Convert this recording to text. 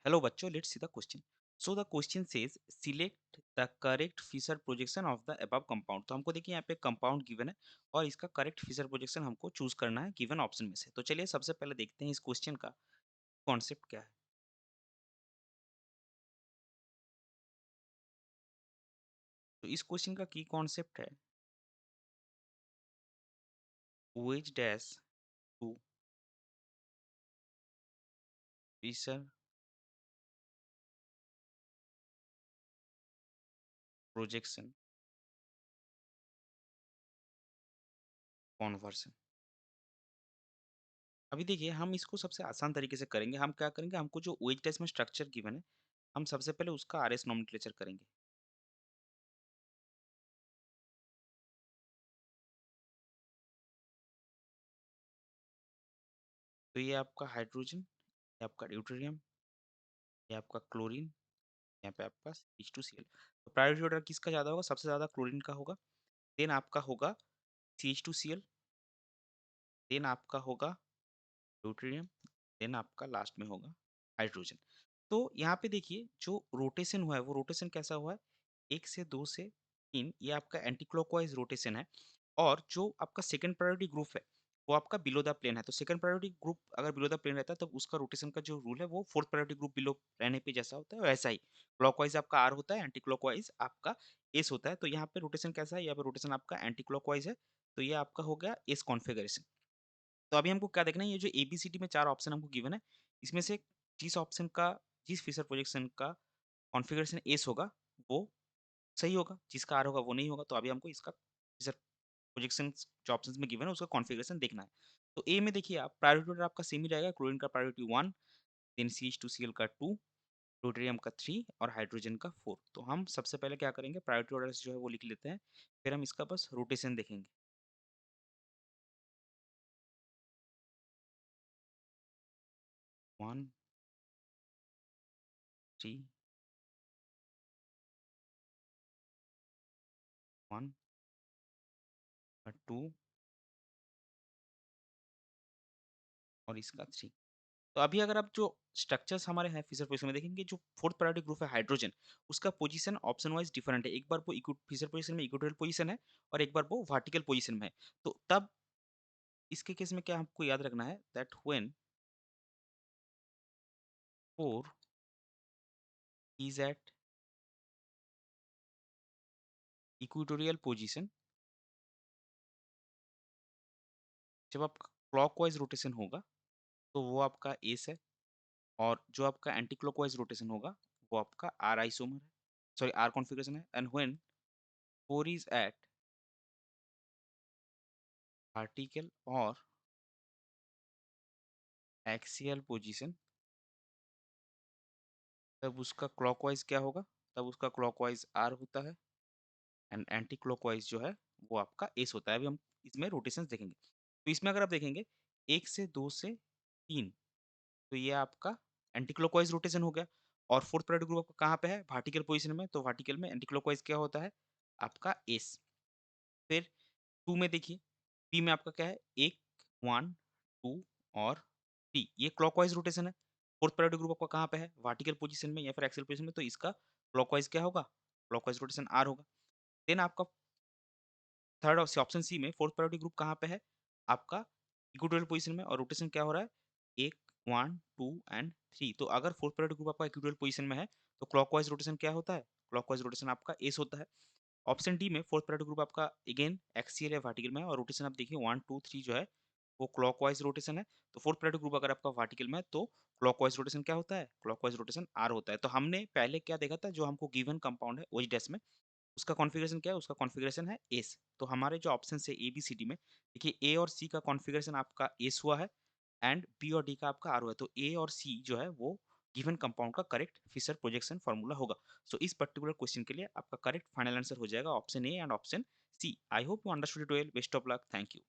Hello बच्चों, let's see the question. So the question says select the correct Fisher projection of the above compound. तो हमको देखिए यहाँ पे कंपाउंड गिवन है और इसका करेक्ट फिशर प्रोजेक्शन हमको चूज करना है गिवन ऑप्शन में से। तो चलिए सबसे पहले देखते हैं इस क्वेश्चन का कॉन्सेप्ट क्या है। तो इस क्वेश्चन का की कॉन्सेप्ट है which dash to Fisher projection conversion. अभी देखिए हम इसको सबसे आसान तरीके से करेंगे। हम क्या करेंगे, हमको जो OH डैश में स्ट्रक्चर गिवन है हम सबसे पहले उसका RS नोमेनक्लेचर करेंगे। तो ये आपका हाइड्रोजन, ये आपका ड्यूटेरियम, ये आपका क्लोरीन, यहाँ पे आपके पास H2Cl। तो प्रायोरिटी ऑर्डर किसका ज़्यादा होगा? सबसे ज़्यादा क्लोरीन का होगा, देन आपका होगा CH2Cl, देन आपका होगा ड्यूटेरियम, देन आपका लास्ट में होगा हाइड्रोजन। तो यहाँ पे देखिए जो रोटेशन हुआ है वो रोटेशन कैसा हुआ है, 1 से 2 से 3, ये आपका एंटी क्लॉकवाइज रोटेशन है। और जो आपका सेकंड प्रायोरिटी ग्रुप है वो आपका बिलो द प्लेन है। तो सेकंड प्रायोरिटी ग्रुप अगर बिलो द प्लेन रहता है तब उसका रोटेशन का जो रूल है वो फोर्थ प्रायोरिटी ग्रुप बिलो रहने पे जैसा होता है वैसा ही क्लॉकवाइज आपका आर होता है, एंटी क्लॉकवाइज आपका एस होता है। तो यहाँ पे रोटेशन कैसा है, यहाँ पे रोटेशन आपका एंटी क्लॉकवाइज है। तो ये आपका हो गया एस कॉन्फ़िगरेशन। तो अभी हमको क्या देखना है, ये जो एबीसीडी में 4 ऑप्शन हमको गिवन है, इसमें से जिस ऑप्शन का जिस फिशर प्रोजेक्शन का कॉन्फ़िगरेशन एस होगा, वो सही होगा, जिसका आर होगा वो नहीं होगा। तो अभी हमको इसका फिशर प्रोजेक्शंस जो ऑप्शंस में गिवन है उसका कॉन्फ़िगरेशन देखना है। तो ए में देखिए आप प्रायोरिटी ऑर्डर आपका सेम ही रहेगा, क्लोरीन का प्रायोरिटी 1, देन CH2Cl का 2, ड्यूटेरियम का 3 और हाइड्रोजन का 4। तो हम सबसे पहले क्या करेंगे, प्रायोरिटी ऑर्डर जो है वो लिख लेते हैं, फिर हम इसका बस रोटेशन देखेंगे। 1, 3, 1 2 और इसका 3। तो अभी अगर आप जो स्ट्रक्चर्स हमारे हैं फिशर पोजीशन में देखेंगे, जो फोर्थ प्रायोरिटी ग्रुप है हाइड्रोजन, उसका पोजीशन ऑप्शन वाइज डिफरेंट है। एक बार वो फिशर पोजीशन में इक्वेटोरियल पोजीशन है और एक बार वो वर्टिकल पोजीशन में है। तो तब इसके केस में क्या हमको याद रखना है, that when 4 is at equatorial position, जब आपका क्लॉकवाइज रोटेशन होगा तो वो आपका एस है, और जो आपका एंटी क्लॉकवाइज रोटेशन होगा वो आपका आर आइसोमर है, सॉरी आर कॉन्फ़िगरेशन है। And when 4 is at vertical और एक्सियल पोजीशन, तब उसका क्लॉकवाइज क्या होगा, तब उसका क्लॉकवाइज आर होता है एंड एंटी क्लॉकवाइज जो है वो आपका एस होता है। अभी हम इसमें रोटेशंस देखेंगे। तो इसमें अगर आप देखेंगे 1 से 2 से 3, तो ये आपका एंटी क्लॉकवाइज रोटेशन हो गया। और फोर्थ प्रायोरिटी ग्रुप आपका कहाँ पे है, वर्टिकल पोजीशन में, तो वर्टिकल में एंटी क्लॉकवाइज क्या होता है आपका एस। फिर 2 में देखिए, बी में आपका क्या है, 1 1 2 और 3, ये क्लॉकवाइज रोटेशन है। फोर्थ प्रायोरिटी ग्रुप आपका कहाँ पे है, वर्टिकल पोजीशन में या फिर एक्सियल पोजीशन में, तो इसका क्लॉकवाइज क्या होगा, क्लॉकवाइज रोटेशन आर होगा। देन आपका थर्ड ऑप्शन सी में फोर्थ प्रायोरिटी ग्रुप कहाँ पे है आपका, इक्वेटोरियल पोजीशन में, और रोटेशन क्या हो रहा है, 1 1 2 एंड 3। तो अगर फोर्थ प्रायोरिटी ग्रुप आपका इक्वेटोरियल पोजीशन में है तो क्लॉकवाइज रोटेशन क्या होता है, क्लॉकवाइज रोटेशन आपका एस होता है। ऑप्शन डी में फोर्थ प्रायोरिटी ग्रुप आपका अगेन एक्सियल या वर्टिकल में है, और रोटेशन आप देखिए 1 2 3 जो है वो क्लॉकवाइज रोटेशन है। तो फोर्थ प्रायोरिटी ग्रुप अगर आपका वर्टिकल में है तो क्लॉकवाइज रोटेशन क्या होता है, क्लॉकवाइज रोटेशन आर होता है। तो हमने पहले क्या देखा था, जो हमको गिवन कंपाउंड है ओएच डैश में, उसका कॉन्फ़िगरेशन क्या है, उसका कॉन्फ़िगरेशन है एस। तो हमारे जो ऑप्शन है ए बी सी डी में देखिए, ए और सी का कॉन्फ़िगरेशन आपका एस हुआ है एंड बी और डी का आपका आर हुआ है। तो ए और सी जो है वो गिवन कंपाउंड का करेक्ट फिशर प्रोजेक्शन फार्मूला होगा। सो इस पर्टिकुलर क्वेश्चन के लिए आपका करेक्ट फाइनल आंसर हो जाएगा option A and option C. I hope you understood it well. Best of luck, thank you.